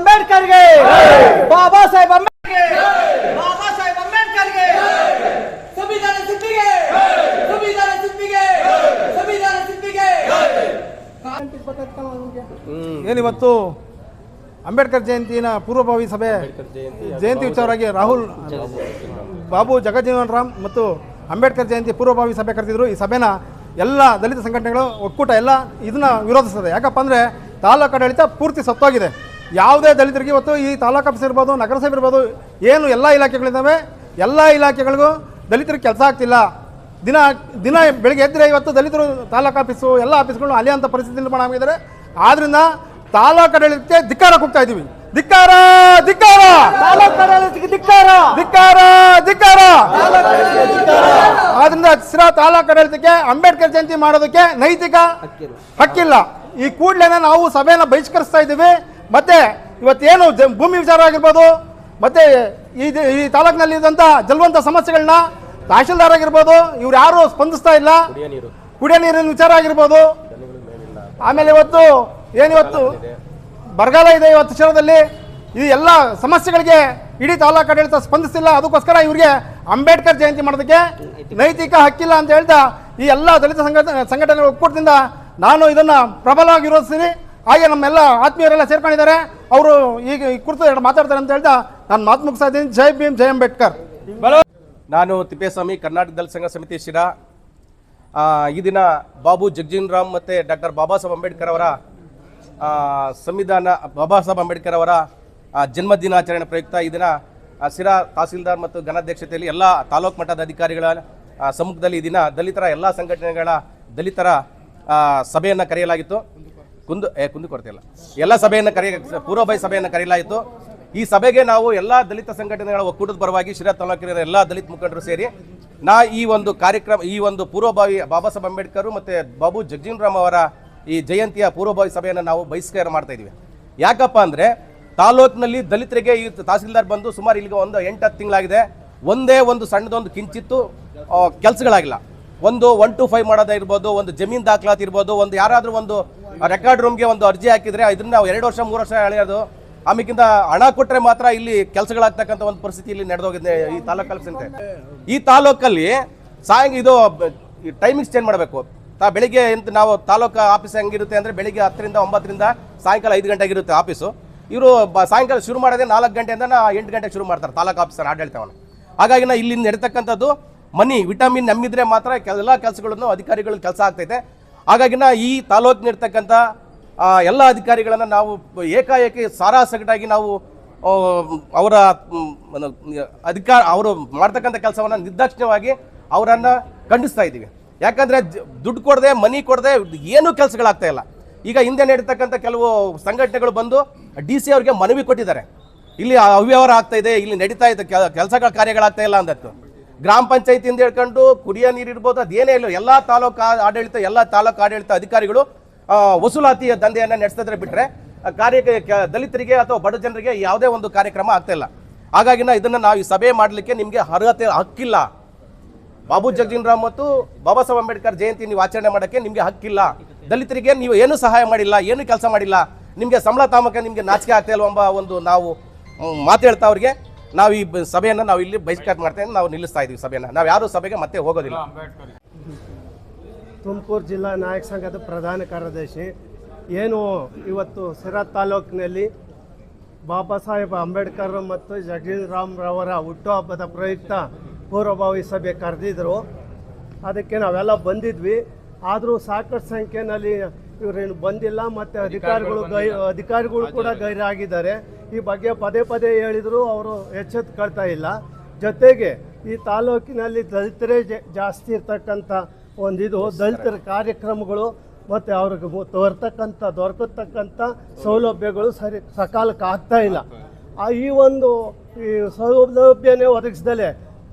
ಅಂಬೇಡ್ಕರ್ಗೆ ಬಾಬಾ ಸಾಹೇಬ್ ಅಂಬೇಡ್ಕರ್ಗೆ ಬಾಬಾ ಸಾಹೇಬ್ ಅಂಬೇಡ್ಕರ್ಗೆ ಸಂವಿಧಾನ ಶಿಲ್ಪಿಗೆ ಸಂವಿಧಾನ ಶಿಲ್ಪಿಗೆ ಸಂವಿಧಾನ ಶಿಲ್ಪಿಗೆ ಏನಿವತ್ತು ಅಂಬೇಡ್ಕರ್ ಜಯಂತಿನ ಪೂರ್ವಭಾವಿ ಸಭೆ ಜಯಂತಿ ವಿಚಾರವಾಗಿ ರಾಹುಲ್ ಬಾಬು ಜಗಜೀವನ್ ರಾಮ್ ಮತ್ತು ಅಂಬೇಡ್ಕರ್ ಜಯಂತಿ ಪೂರ್ವಭಾವಿ ಸಭೆ ಕರೆದಿದ್ರು. ಈ ಸಭೆನ ಎಲ್ಲ ದಲಿತ ಸಂಘಟನೆಗಳು ಒಕ್ಕೂಟ ಎಲ್ಲ ಇದನ್ನ ವಿರೋಧಿಸ್ತದೆ. ಯಾಕಪ್ಪ ಅಂದರೆ ತಾಲೂಕು ಆಡಳಿತ ಪೂರ್ತಿ ಸತ್ತೋಗಿದೆ. ಯಾವುದೇ ದಲಿತರಿಗೆ ಇವತ್ತು ಈ ತಾಲೂಕು ಆಫೀಸ್ ಇರ್ಬೋದು, ನಗರಸಭೆ ಇರ್ಬೋದು, ಏನು ಎಲ್ಲ ಇಲಾಖೆಗಳಿದ್ದಾವೆ, ಎಲ್ಲ ಇಲಾಖೆಗಳಿಗೂ ದಲಿತರಿಗೆ ಕೆಲಸ ಆಗ್ತಿಲ್ಲ. ದಿನ ದಿನ ಬೆಳಗ್ಗೆ ಎದ್ದರೆ ಇವತ್ತು ದಲಿತರು ತಾಲೂಕು ಆಫೀಸು ಎಲ್ಲ ಆಫೀಸ್ಗಳು ಅಲಿಯುವಂಥ ಪರಿಸ್ಥಿತಿ ನಿರ್ಮಾಣ ಆಗಿದ್ದಾರೆ. ಆದ್ದರಿಂದ ತಾಲೂಕು ಆಡಳಿತಕ್ಕೆ ಧಿಕ್ಕಾರ ಕೂಗ್ತಾ ಇದ್ದೀವಿ. ಧಿಕ್ಕಾರ ಧಿಕ್ಕಾರ ತಾಲೂಕು ಆಡಳಿತಕ್ಕೆ ಧಿಕ್ಕಾರ ಧಿಕ್ಕಾರ ಧಿಕ್ಕಾರ. ಆದ್ರಿಂದ ಸಿರಾ ತಾಲೂಕು ಆಡಳಿತಕ್ಕೆ ಅಂಬೇಡ್ಕರ್ ಜಯಂತಿ ಮಾಡೋದಕ್ಕೆ ನೈತಿಕ ಹಕ್ಕಿಲ್ಲ. ಈ ಕೂಡಲೇ ನಾವು ಸಭೆಯನ್ನು ಬಹಿಷ್ಕರಿಸ್ತಾ ಇದ್ದೀವಿ. ಮತ್ತೆ ಇವತ್ತೇನು ಭೂಮಿ ವಿಚಾರ ಆಗಿರ್ಬೋದು, ಮತ್ತೆ ಈ ತಾಲೂಕಿನಲ್ಲಿ ಇದ್ದಂಥ ಜಲ್ವಂತ ಸಮಸ್ಯೆಗಳನ್ನ ತಹಶೀಲ್ದಾರ್ ಆಗಿರ್ಬೋದು, ಇವ್ರು ಯಾರು ಸ್ಪಂದಿಸ್ತಾ ಇಲ್ಲ. ಕುಡಿಯೋ ನೀರಿನ ವಿಚಾರ ಆಗಿರ್ಬೋದು, ಆಮೇಲೆ ಇವತ್ತು ಏನಿವತ್ತು ಬರಗಾಲ ಇದೆ ಇವತ್ತು ಕ್ಷಣದಲ್ಲಿ, ಈ ಎಲ್ಲ ಸಮಸ್ಯೆಗಳಿಗೆ ಇಡೀ ತಾಲೂಕು ಆಡಳಿತ ಸ್ಪಂದಿಸ್ತಿಲ್ಲ. ಅದಕ್ಕೋಸ್ಕರ ಇವರಿಗೆ ಅಂಬೇಡ್ಕರ್ ಜಯಂತಿ ಮಾಡೋದಕ್ಕೆ ನೈತಿಕ ಹಕ್ಕಿಲ್ಲ ಅಂತ ಹೇಳ್ತಾ ಈ ಎಲ್ಲ ದಲಿತ ಸಂಘಟನೆಗಳ ಒಕ್ಕೂಟದಿಂದ ನಾನು ಇದನ್ನು ಪ್ರಬಲವಾಗಿ ವಿರೋಧಿಸ್ತೀನಿ. ಹಾಗೆ ನಮ್ಮೆಲ್ಲ ಆತ್ಮೀಯರೆಲ್ಲ ಸೇರ್ಕೊಂಡಿದ್ದಾರೆ. ಅವರು ಈಗ ಈ ಕುರಿತು ಎರಡು ಮಾತಾಡ್ತಾರೆ ಅಂತ ಹೇಳ್ತಾ ನಾನು ಮಾತು ಮುಗಿಸ್ತಾ ಇದ್ದೀನಿ. ಜೈ ಭೀಮ್, ಜೈ ಅಂಬೇಡ್ಕರ್. ನಾನು ತಿಪ್ಪೇಸ್ವಾಮಿ, ಕರ್ನಾಟಕ ದಲಿತ ಸಂಘ ಸಮಿತಿ ಶಿರಾ. ಈ ದಿನ ಬಾಬು ಜಗಜೀವನ್ ರಾಮ್ ಮತ್ತು ಡಾಕ್ಟರ್ ಬಾಬಾ ಸಾಹೇಬ್ ಅಂಬೇಡ್ಕರ್ ಅವರ ಬಾಬಾ ಸಾಹೇಬ್ ಅಂಬೇಡ್ಕರ್ ಅವರ ಜನ್ಮ ದಿನಾಚರಣೆ ಪ್ರಯುಕ್ತ ಈ ದಿನ ಶಿರಾ ತಹಸೀಲ್ದಾರ್ ಮತ್ತು ಘನಾಧ್ಯಕ್ಷತೆಯಲ್ಲಿ ಎಲ್ಲ ತಾಲೂಕು ಮಟ್ಟದ ಅಧಿಕಾರಿಗಳ ಸಮ್ಮುಖದಲ್ಲಿ ಈ ದಿನ ದಲಿತರ ಎಲ್ಲ ಸಂಘಟನೆಗಳ ದಲಿತರ ಸಭೆಯನ್ನು ಕರೆಯಲಾಗಿತ್ತು. ಕುಂದು ಕೊರತೆಯಿಲ್ಲ, ಎಲ್ಲ ಸಭೆಯನ್ನು ಪೂರ್ವಭಾವಿ ಸಭೆಯನ್ನು ಕರೆಯಲಾಯಿತು. ಈ ಸಭೆಗೆ ನಾವು ಎಲ್ಲ ದಲಿತ ಸಂಘಟನೆಗಳ ಒಕ್ಕೂಟದ ಪರವಾಗಿ ಶಿರಾ ತಾಲೂಕಿನ ಎಲ್ಲ ದಲಿತ ಮುಖಂಡರು ಸೇರಿ ಈ ಒಂದು ಕಾರ್ಯಕ್ರಮ, ಈ ಒಂದು ಪೂರ್ವಭಾವಿ ಬಾಬಾ ಸಾಹೇಬ್ ಅಂಬೇಡ್ಕರ್ ಮತ್ತು ಬಾಬು ಜಗಜೀವನ್ ರಾಮ್ ಅವರ ಈ ಜಯಂತಿಯ ಪೂರ್ವಭಾವಿ ಸಭೆಯನ್ನು ನಾವು ಬಹಿಷ್ಕಾರ ಮಾಡ್ತಾ ಇದ್ದೀವಿ. ಯಾಕಪ್ಪ ಅಂದರೆ ತಾಲೂಕಿನಲ್ಲಿ ದಲಿತರಿಗೆ ಈ ತಹಸೀಲ್ದಾರ್ ಬಂದು ಸುಮಾರು ಇಲ್ಲಿಗೆ ಒಂದು 8-10 ತಿಂಗಳಾಗಿದೆ. ಒಂದೇ ಒಂದು ಸಣ್ಣದೊಂದು ಕಿಂಚಿತ್ತು ಕೆಲಸಗಳಾಗಿಲ್ಲ. ಒಂದು 1 to 5 ಮಾಡೋದೇ ಇರ್ಬೋದು, ಒಂದು ಜಮೀನು ದಾಖಲಾತಿ ಇರ್ಬೋದು, ಒಂದು ಯಾರಾದರೂ ಒಂದು ರೆಕಾರ್ಡ್ ರೂಮ್ಗೆ ಒಂದು ಅರ್ಜಿ ಹಾಕಿದರೆ ಇದನ್ನ ನಾವು 2 ವರ್ಷ 3 ವರ್ಷ ಎಳೆಯೋದು. ಆಮೇಕಿಂತ ಹಣ ಕೊಟ್ಟರೆ ಮಾತ್ರ ಇಲ್ಲಿ ಕೆಲಸಗಳಾಗ್ತಕ್ಕಂಥ ಒಂದು ಪರಿಸ್ಥಿತಿ ಇಲ್ಲಿ ನಡೆದೋಗಿದೆ ಈ ತಾಲೂಕಲ್ಲಿ. ಈ ತಾಲೂಕಲ್ಲಿ ಇದು ಟೈಮಿಂಗ್ಸ್ ಚೇಂಜ್ ಮಾಡಬೇಕು. ಬೆಳಿಗ್ಗೆ ನಾವು ತಾಲೂಕು ಆಫೀಸ್ ಹೆಂಗಿರುತ್ತೆ ಅಂದರೆ ಬೆಳಿಗ್ಗೆ 10ರಿಂದ 9ರಿಂದ ಸಾಯಂಕಾಲ 5 ಗಂಟೆಗೆ ಇರುತ್ತೆ ಆಫೀಸು. ಇವರು ಸಾಯಂಕಾಲ ಶುರು ಮಾಡೋದೇ 4 ಗಂಟೆಯಿಂದ 8 ಗಂಟೆಗೆ ಶುರು ಮಾಡ್ತಾರೆ ತಾಲೂಕು ಆಫೀಸರ್ ಆಡಳಿತವನ್ನು. ಹಾಗಾಗಿ ಇಲ್ಲಿ ನಡೀತಕ್ಕಂಥದ್ದು ವಿಟಮಿನ್ ನಂಬಿದ್ರೆ ಮಾತ್ರ ಎಲ್ಲ ಕೆಲಸಗಳನ್ನು ಅಧಿಕಾರಿಗಳ ಕೆಲಸ ಆಗ್ತೈತೆ. ಹಾಗಾಗಿ ಈ ತಾಲೂಕಿನಿರ್ತಕ್ಕಂಥ ಎಲ್ಲ ಅಧಿಕಾರಿಗಳನ್ನು ನಾವು ಏಕಾಏಕಿ ಸಾರಾಸಗಟಾಗಿ ನಾವು ಅವರ ಅವರು ಮಾಡ್ತಕ್ಕಂಥ ಕೆಲಸವನ್ನು ನಿರ್ದಾಕ್ಷಿಣ್ಯವಾಗಿ ಅವರನ್ನು ಖಂಡಿಸ್ತಾ ಇದ್ದೀವಿ. ಯಾಕಂದರೆ ದುಡ್ಡು ಕೊಡದೆ, ಮನಿ ಕೊಡದೆ ಏನೂ ಕೆಲಸಗಳಾಗ್ತಾ ಇಲ್ಲ. ಈಗ ಹಿಂದೆ ನಡೀತಕ್ಕಂಥ ಕೆಲವು ಸಂಘಟನೆಗಳು ಬಂದು DC ಅವ್ರಿಗೆ ಮನವಿ ಕೊಟ್ಟಿದ್ದಾರೆ, ಇಲ್ಲಿ ಅವ್ಯವಹಾರ ಆಗ್ತಾ ಇದೆ, ಇಲ್ಲಿ ನಡೀತಾ ಇದೆ, ಕೆಲಸಗಳ ಕಾರ್ಯಗಳಾಗ್ತಾ ಇಲ್ಲ ಅಂದತ್ತು. ಗ್ರಾಮ ಪಂಚಾಯತಿಯಿಂದ ಹೇಳ್ಕೊಂಡು ಕುಡಿಯೋ ನೀರು ಇರ್ಬೋದು, ಅದೇನೇ ಇಲ್ಲ, ಎಲ್ಲ ತಾಲೂಕು ಆಡಳಿತ ಅಧಿಕಾರಿಗಳು ವಸೂಲಾತಿಯ ದಂಧೆಯನ್ನು ನಡೆಸ್ತಿದ್ರೆ ಬಿಟ್ಟರೆ ದಲಿತರಿಗೆ ಅಥವಾ ಬಡ ಜನರಿಗೆ ಯಾವುದೇ ಒಂದು ಕಾರ್ಯಕ್ರಮ ಆಗ್ತಾ ಇಲ್ಲ. ಹಾಗಾಗಿ ಇದನ್ನು ನಾವು ಈ ಸಭೆ ಮಾಡಲಿಕ್ಕೆ ನಿಮಗೆ ಅರ್ಹತೆ ಹಕ್ಕಿಲ್ಲ. ಬಾಬು ಜಗಜೀವನ್ ರಾಮ್ ಮತ್ತು ಬಾಬಾ ಸಾಹೇಬ್ ಅಂಬೇಡ್ಕರ್ ಜಯಂತಿ ನೀವು ಆಚರಣೆ ಮಾಡೋಕ್ಕೆ ನಿಮಗೆ ಹಕ್ಕಿಲ್ಲ. ದಲಿತರಿಗೆ ನೀವು ಏನು ಸಹಾಯ ಮಾಡಿಲ್ಲ, ಏನು ಕೆಲಸ ಮಾಡಿಲ್ಲ, ನಿಮಗೆ ಸಂಬಳ ತಾಮಕ್ಕೆ ನಿಮಗೆ ನಾಚಿಕೆ ಆಗ್ತಾ ಇಲ್ವ ಎಂಬ ಒಂದು ನಾವು ಮಾತು ಹೇಳ್ತಾ ಅವ್ರಿಗೆ ನಾವು ಈ ಸಭೆಯನ್ನು ನಾವು ಇಲ್ಲಿ ಬಹಿಷ್ಕಾರ ಮಾಡ್ತಾ ನಾವು ನಿಲ್ಲಿಸ್ತಾ ಇದ್ದೀವಿ ಸಭೆಯನ್ನು. ನಾವು ಯಾರು ಸಭೆಗೆ ಮತ್ತೆ ಹೋಗೋದಿಲ್ಲ. ತುಮಕೂರು ಜಿಲ್ಲಾ ನಾಯಕ ಸಂಘದ ಪ್ರಧಾನ ಕಾರ್ಯದರ್ಶಿ. ಏನು ಇವತ್ತು ಸಿರಾ ತಾಲೂಕಿನಲ್ಲಿ ಬಾಬಾ ಸಾಹೇಬ್ ಅಂಬೇಡ್ಕರ್ ಮತ್ತು ಜಗಜೀವನ್ ರಾಮ್ ರವರ ಹುಟ್ಟುಹಬ್ಬದ ಪ್ರಯುಕ್ತ ಪೂರ್ವಭಾವಿ ಸಭೆ ಕರೆದಿದ್ರು. ಅದಕ್ಕೆ ನಾವೆಲ್ಲ ಬಂದಿದ್ವಿ. ಆದರೂ ಸಾಕಷ್ಟು ಸಂಖ್ಯೆಯಲ್ಲಿ ಇವರೇನು ಬಂದಿಲ್ಲ ಮತ್ತು ಅಧಿಕಾರಿಗಳು ಕೂಡ ಗೈರಾಗಿದ್ದಾರೆ. ಈ ಬಗ್ಗೆ ಪದೇ ಪದೇ ಹೇಳಿದರೂ ಅವರು ಎಚ್ಚೆತ್ತುಕೊಳ್ತಾ ಇಲ್ಲ. ಜೊತೆಗೆ ಈ ತಾಲೂಕಿನಲ್ಲಿ ದಲಿತರೇ ಜಾಸ್ತಿ ಇರ್ತಕ್ಕಂಥ ದಲಿತರ ಕಾರ್ಯಕ್ರಮಗಳು ಮತ್ತು ಅವ್ರಿಗೆ ದೊರಕತಕ್ಕಂಥ ಸೌಲಭ್ಯಗಳು ಸಕಾಲಕ್ಕೆ ಆಗ್ತಾ ಇಲ್ಲ. ಈ ಸೌಲಭ್ಯನೇ ಒದಗಿಸ್ದಲೇ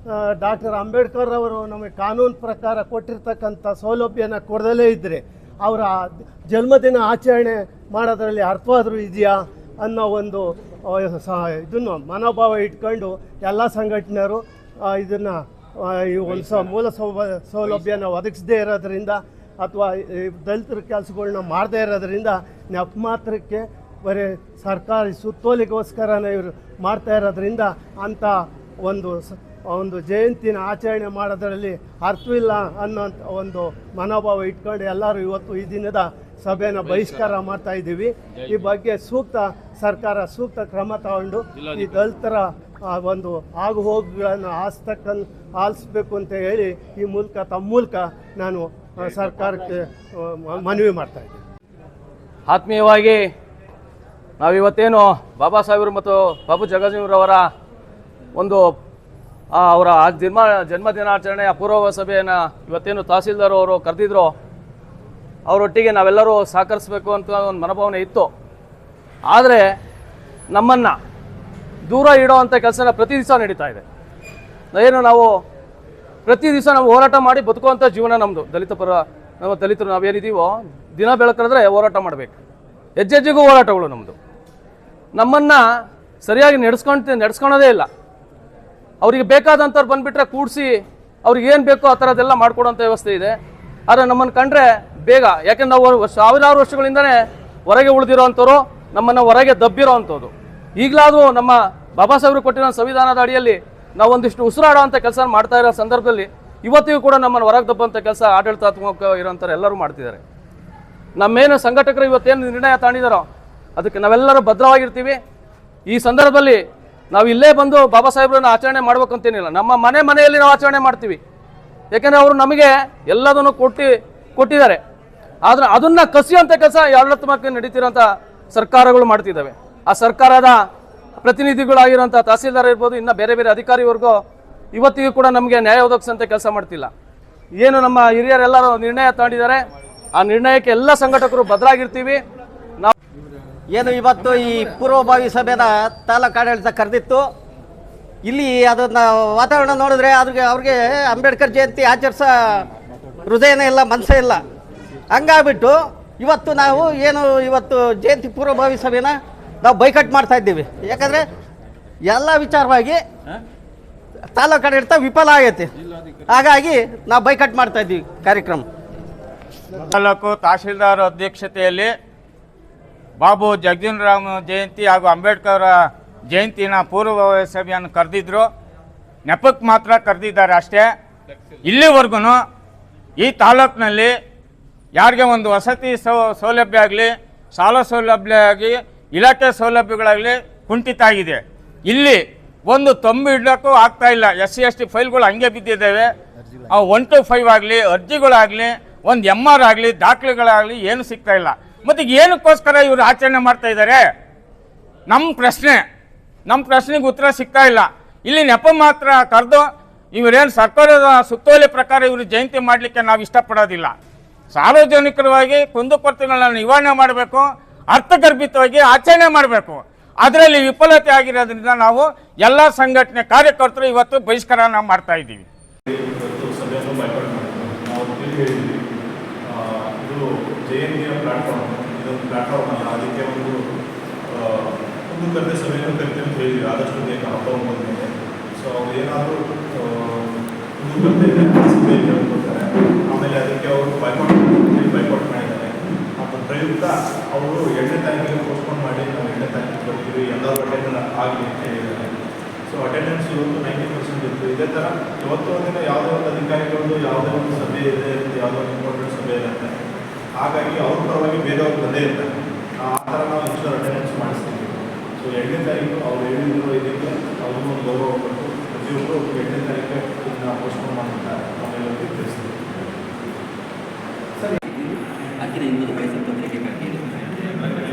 ಡಾಕ್ಟರ್ ಅಂಬೇಡ್ಕರ್ ಅವರು ನಮಗೆ ಕಾನೂನು ಪ್ರಕಾರ ಕೊಟ್ಟಿರ್ತಕ್ಕಂಥ ಸೌಲಭ್ಯನ ಕೊಡದಲೇ ಇದ್ದರೆ ಅವರ ಜನ್ಮದಿನ ಆಚರಣೆ ಮಾಡೋದ್ರಲ್ಲಿ ಅರ್ಥವಾದರೂ ಇದೆಯಾ ಅನ್ನೋ ಇದನ್ನು ಮನೋಭಾವ ಇಟ್ಕೊಂಡು ಎಲ್ಲ ಸಂಘಟನೆಯರು ಇದನ್ನು ಈ ಮೂಲ ಸೌಲಭ್ಯನ ಒದಗಿಸದೇ ಇರೋದ್ರಿಂದ ಅಥವಾ ದಲಿತರ ಕೆಲಸಗಳನ್ನ ಮಾಡದೇ ಇರೋದ್ರಿಂದ ನೆಪ ಮಾತ್ರಕ್ಕೆ ಬರೀ ಸರ್ಕಾರಿ ಸುತ್ತೋಲೆಗೋಸ್ಕರನೇ ಇವರು ಮಾಡ್ತಾ ಇರೋದ್ರಿಂದ ಅಂಥ ಒಂದು ಜಯಂತಿನ ಆಚರಣೆ ಮಾಡೋದ್ರಲ್ಲಿ ಅರ್ಥವಿಲ್ಲ ಅನ್ನೋಂಥ ಒಂದು ಮನೋಭಾವ ಇಟ್ಕೊಂಡು ಎಲ್ಲರೂ ಇವತ್ತು ಈ ದಿನದ ಸಭೆಯನ್ನು ಬಹಿಷ್ಕಾರ ಮಾಡ್ತಾ ಇದ್ದೀವಿ. ಈ ಬಗ್ಗೆ ಸರ್ಕಾರ ಸೂಕ್ತ ಕ್ರಮ ತಗೊಂಡು ಈ ದಲಿತರ ಒಂದು ಆಗು ಹೋಗುಗಳನ್ನು ಆಲಿಸ್ಬೇಕು ಅಂತ ಹೇಳಿ ತಮ್ಮ ಮೂಲಕ ನಾನು ಸರ್ಕಾರಕ್ಕೆ ಮನವಿ ಮಾಡ್ತಾ ಇದ್ದೀನಿ. ಆತ್ಮೀಯವಾಗಿ ನಾವಿವತ್ತೇನು ಬಾಬಾ ಸಾಹೇಬರು ಮತ್ತು ಬಾಬು ಜಗಜೀವನರವರ ಒಂದು ಅವರ ಜನ್ಮ ದಿನಾಚರಣೆಯ ಪೂರ್ವ ಸಭೆಯನ್ನು ಇವತ್ತೇನು ತಹಸೀಲ್ದಾರ್ ಅವರು ಕರೆದಿದ್ರು, ಅವರೊಟ್ಟಿಗೆ ನಾವೆಲ್ಲರೂ ಸಹಕರಿಸಬೇಕು ಅಂತ ಒಂದು ಮನೋಭಾವನೆ ಇತ್ತು. ಆದರೆ ನಮ್ಮನ್ನು ದೂರ ಇಡೋವಂಥ ಕೆಲಸನ ಪ್ರತಿ ದಿವಸ ನಡೀತಾ ಇದೆ. ನಾವು ಪ್ರತಿ ದಿವಸ ನಾವು ಹೋರಾಟ ಮಾಡಿ ಬದುಕುವಂಥ ಜೀವನ ನಮ್ಮದು. ನಮ್ಮ ದಲಿತರು ನಾವೇನಿದ್ದೀವೋ ದಿನ ಬೆಳಕಳಿದ್ರೆ ಹೋರಾಟ ಮಾಡಬೇಕು. ಹೆಜ್ಜೆಜ್ಜೆಗೂ ಹೋರಾಟಗಳು ನಮ್ಮದು. ನಮ್ಮನ್ನು ಸರಿಯಾಗಿ ನಡೆಸ್ಕೊಳೋದೇ ಇಲ್ಲ. ಅವರಿಗೆ ಬೇಕಾದಂಥವ್ರು ಬಂದುಬಿಟ್ರೆ ಕೂಡಿಸಿ ಅವ್ರಿಗೆ ಏನು ಬೇಕೋ ಆ ಥರದ್ದೆಲ್ಲ ಮಾಡಿಕೊಡೋಂಥ ವ್ಯವಸ್ಥೆ ಇದೆ. ಆದರೆ ನಮ್ಮನ್ನು ಕಂಡ್ರೆ ಬೇಗ, ಯಾಕೆಂದ್ರೆ ನಾವು ಸಾವಿರಾರು ವರ್ಷಗಳಿಂದನೇ ಹೊರಗೆ ಉಳಿದಿರೋವಂಥವ್ರು, ನಮ್ಮನ್ನು ಹೊರಗೆ ದಬ್ಬಿರೋ ಅಂಥದ್ದು. ಈಗಲಾದರೂ ನಮ್ಮ ಬಾಬಾ ಸಾಹೇಬರು ಕೊಟ್ಟಿರೋ ಸಂವಿಧಾನದ ಅಡಿಯಲ್ಲಿ ನಾವು ಒಂದಿಷ್ಟು ಉಸಿರಾಡೋ ಅಂಥ ಕೆಲಸ ಮಾಡ್ತಾ ಇರೋ ಸಂದರ್ಭದಲ್ಲಿ ಇವತ್ತಿಗೂ ಕೂಡ ನಮ್ಮನ್ನು ಹೊರಗೆ ದಬ್ಬಂಥ ಕೆಲಸ ಆಡಳಿತಾತ್ಮಕ ಇರೋಂಥವ್ರು ಎಲ್ಲರೂ ಮಾಡ್ತಿದ್ದಾರೆ. ನಮ್ಮೇನು ಸಂಘಟಕರು ಇವತ್ತೇನು ನಿರ್ಣಯ ತಗೊಂಡಿದ್ದಾರೋ ಅದಕ್ಕೆ ನಾವೆಲ್ಲರೂ ಭದ್ರವಾಗಿರ್ತೀವಿ. ಈ ಸಂದರ್ಭದಲ್ಲಿ ನಾವು ಇಲ್ಲೇ ಬಂದು ಬಾಬಾ ಸಾಹೇಬ್ರನ್ನ ಆಚರಣೆ ಮಾಡ್ಬೇಕಂತೇನಿಲ್ಲ, ನಮ್ಮ ಮನೆಯಲ್ಲಿ ನಾವು ಆಚರಣೆ ಮಾಡ್ತೀವಿ. ಯಾಕೆಂದರೆ ಅವರು ನಮಗೆ ಎಲ್ಲದನ್ನು ಕೊಟ್ಟಿದ್ದಾರೆ. ಆದರೆ ಅದನ್ನು ಕಸಿಯುವಂಥ ಕೆಲಸ ಆಡಳಿತಾತ್ಮಕ ನಡೀತಿರೋಂಥ ಸರ್ಕಾರಗಳು ಮಾಡ್ತಿದ್ದಾವೆ. ಆ ಸರ್ಕಾರದ ಪ್ರತಿನಿಧಿಗಳಾಗಿರೋಂಥ ತಹಸೀಲ್ದಾರ್ ಇರ್ಬೋದು, ಇನ್ನು ಬೇರೆ ಬೇರೆ ಅಧಿಕಾರಿವರೆಗೂ ಇವತ್ತಿಗೂ ಕೂಡ ನಮಗೆ ನ್ಯಾಯ ಒದಗಿಸೋಂಥ ಕೆಲಸ ಮಾಡ್ತಿಲ್ಲ. ಏನು ನಮ್ಮ ಹಿರಿಯರೆಲ್ಲರೂ ನಿರ್ಣಯ ತಗೊಂಡಿದ್ದಾರೆ, ಆ ನಿರ್ಣಯಕ್ಕೆ ಎಲ್ಲ ಸಂಘಟಕರು ಭದ್ರಾಗಿರ್ತೀವಿ. ನಾವು ಏನು ಇವತ್ತು ಈ ಪೂರ್ವಭಾವಿ ಸಭೆನ ತಾಲೂಕು ಆಡಳಿತ ಕರೆದಿತ್ತು. ಇಲ್ಲಿ ಅದನ್ನ ವಾತಾವರಣ ನೋಡಿದ್ರೆ ಅವ್ರಿಗೆ ಅಂಬೇಡ್ಕರ್ ಜಯಂತಿ ಆಚರಿಸೋ ಹೃದಯನೇ ಇಲ್ಲ, ಮನಸ್ಸೇ ಇಲ್ಲ. ಹಂಗಾಗ್ಬಿಟ್ಟು ಇವತ್ತು ನಾವು ಇವತ್ತು ಜಯಂತಿ ಪೂರ್ವಭಾವಿ ಸಭೆನ ನಾವು ಬೈಕಟ್ ಮಾಡ್ತಾ ಇದ್ದೀವಿ. ಯಾಕಂದರೆ ಎಲ್ಲ ವಿಚಾರವಾಗಿ ತಾಲೂಕು ಆಡಳಿತ ವಿಫಲ ಆಗೈತೆ. ಹಾಗಾಗಿ ನಾವು ಬೈಕಟ್ ಮಾಡ್ತಾ ಇದ್ದೀವಿ ಕಾರ್ಯಕ್ರಮ. ತಾಲೂಕು ತಹಶೀಲ್ದಾರ್ ಅಧ್ಯಕ್ಷತೆಯಲ್ಲಿ ಬಾಬು ಜಗಜೀವನರಾಮ್ ಜಯಂತಿ ಹಾಗೂ ಅಂಬೇಡ್ಕರ್ ಜಯಂತಿನ ಪೂರ್ವಭಾವಿ ಸಭೆಯನ್ನು ಕರೆದಿದ್ರು. ನೆಪಕ್ಕೆ ಮಾತ್ರ ಕರೆದಿದ್ದಾರೆ ಅಷ್ಟೇ. ಇಲ್ಲಿವರೆಗೂ ಈ ತಾಲೂಕಿನಲ್ಲಿ ಯಾರಿಗೆ ಒಂದು ವಸತಿ ಸೌಲಭ್ಯ ಆಗಲಿ, ಸಾಲ ಸೌಲಭ್ಯ ಆಗಲಿ, ಇಲಾಖೆ ಸೌಲಭ್ಯಗಳಾಗಲಿ ಕುಂಠಿತ ಆಗಿದೆ. ಇಲ್ಲಿ ಒಂದು ತಂಬು ಇಡೋಕ್ಕೂ ಆಗ್ತಾ ಇಲ್ಲ. SC/ST ಫೈಲ್ಗಳು ಹಂಗೆ ಬಿದ್ದಿದ್ದಾವೆ. 1 to 5 ಆಗಲಿ, ಅರ್ಜಿಗಳಾಗಲಿ, ಒಂದು MR ಆಗಲಿ, ದಾಖಲೆಗಳಾಗಲಿ ಏನು ಸಿಗ್ತಾ ಇಲ್ಲ. ಮತ್ತು ಏನಕ್ಕೋಸ್ಕರ ಇವರು ಆಚರಣೆ ಮಾಡ್ತಾ ಇದ್ದಾರೆ? ನಮ್ಮ ಪ್ರಶ್ನೆಗೆ ಉತ್ತರ ಸಿಗ್ತಾ ಇಲ್ಲ. ಇಲ್ಲಿ ನೆಪ ಮಾತ್ರ ಕರೆದು ಇವರೇನು ಸರ್ಕಾರದ ಸುತ್ತೋಲೆ ಪ್ರಕಾರ ಇವರು ಜಯಂತಿ ಮಾಡಲಿಕ್ಕೆ ನಾವು ಇಷ್ಟಪಡೋದಿಲ್ಲ. ಸಾರ್ವಜನಿಕರವಾಗಿ ಕುಂದುಕೊರತೆಗಳನ್ನ ನಿವಾರಣೆ ಮಾಡಬೇಕು, ಅರ್ಥಗರ್ಭಿತವಾಗಿ ಆಚರಣೆ ಮಾಡಬೇಕು. ಅದರಲ್ಲಿ ವಿಫಲತೆ ಆಗಿರೋದ್ರಿಂದ ನಾವು ಎಲ್ಲ ಸಂಘಟನೆ ಕಾರ್ಯಕರ್ತರು ಇವತ್ತು ಬಹಿಷ್ಕಾರ ಮಾಡ್ತಾ ಇದ್ದೀವಿ. ಇದು ಜಯಂತಿಯ ಪ್ಲಾಟ್ಫಾರ್ಮ್, ಇದೊಂದು ಪ್ಲಾಟ್ಫಾರ್ಮ್ ಅಲ್ಲ. ಅದಕ್ಕೆ ಒಂದು ಕರೆದ ಸಭೆಯನ್ನು ಕರಿತೀವಿ ಅಂತ ಹೇಳಿದ್ವಿ ಆದಷ್ಟು ಬೇಗ ಹಬ್ಬ ಮೇಲೆ. ಸೊ ಅವ್ರು ಏನಾದರೂ ಒಂದು ಕರೆದಿದೆ ಸಭೆಯಲ್ಲಿ ಹೇಳ್ಕೊಡ್ತಾರೆ. ಆಮೇಲೆ ಅದಕ್ಕೆ ಅವರು ಬೈಕಾಟ್ ಮಾಡಿದ್ದಾರೆ. ಅದರ ಪ್ರಯುಕ್ತ ಅವರು 2ನೇ ತಾರೀಕಿಗೆ ಪೋಸ್ಟ್ಪೋನ್ ಮಾಡಿ ನಾವು 2ನೇ ತಾರೀಕಿಗೆ ಬರ್ತೀವಿ, ಎಲ್ಲರೂ ಅಟೆಂಡ್ ಆಗಲಿ ಅಂತ ಹೇಳಿದ್ದಾರೆ. ಸೊ ಅಟೆಂಡೆನ್ಸ್ ಇವತ್ತು 90% ಇತ್ತು. ಇದೇ ಥರ ಇವತ್ತು ಒಂದಿನ ಯಾವುದೋ ಒಂದು ಅಧಿಕಾರಿಗಳದ್ದು ಯಾವುದೋ ಒಂದು ಸಭೆ ಇದೆ, ಯಾವುದೋ ಒಂದು ಇಂಪಾರ್ಟೆಂಟ್ ಸಭೆ ಇರುತ್ತೆ. ಹಾಗಾಗಿ ಅವ್ರ ಪರವಾಗಿ ಬೇರೆಯವ್ರು ಬಂದೇ ಇರ್ತಾರೆ. ಆ ಥರ ನಾವು ಇಷ್ಟು ಅಟೆಂಡೆನ್ಸ್ ಮಾಡಿಸ್ತೀವಿ. ಸೊ 2ನೇ ತಾರೀಕು ಅವ್ರು ಹೇಳಿದ್ರು ಇದಕ್ಕೆ ಅವ್ರನ್ನೂ ಒಂದು ಗೌರವ ಕೊಟ್ಟು ಪ್ರತಿಯೊಬ್ಬರು 2ನೇ ತಾರೀಕು ಇದನ್ನ ಪೋಸ್ಟ್ಪೋನ್ ಮಾಡ್ತಾರೆ. ಆಮೇಲೆ ತಿಳಿಸ್ತೀವಿ. ಸರಿ, ಆಗಿನ ಇನ್ನೊಂದು ವಯಸ್ಸು ತೊಂದರೆಗೆ ಅದೇ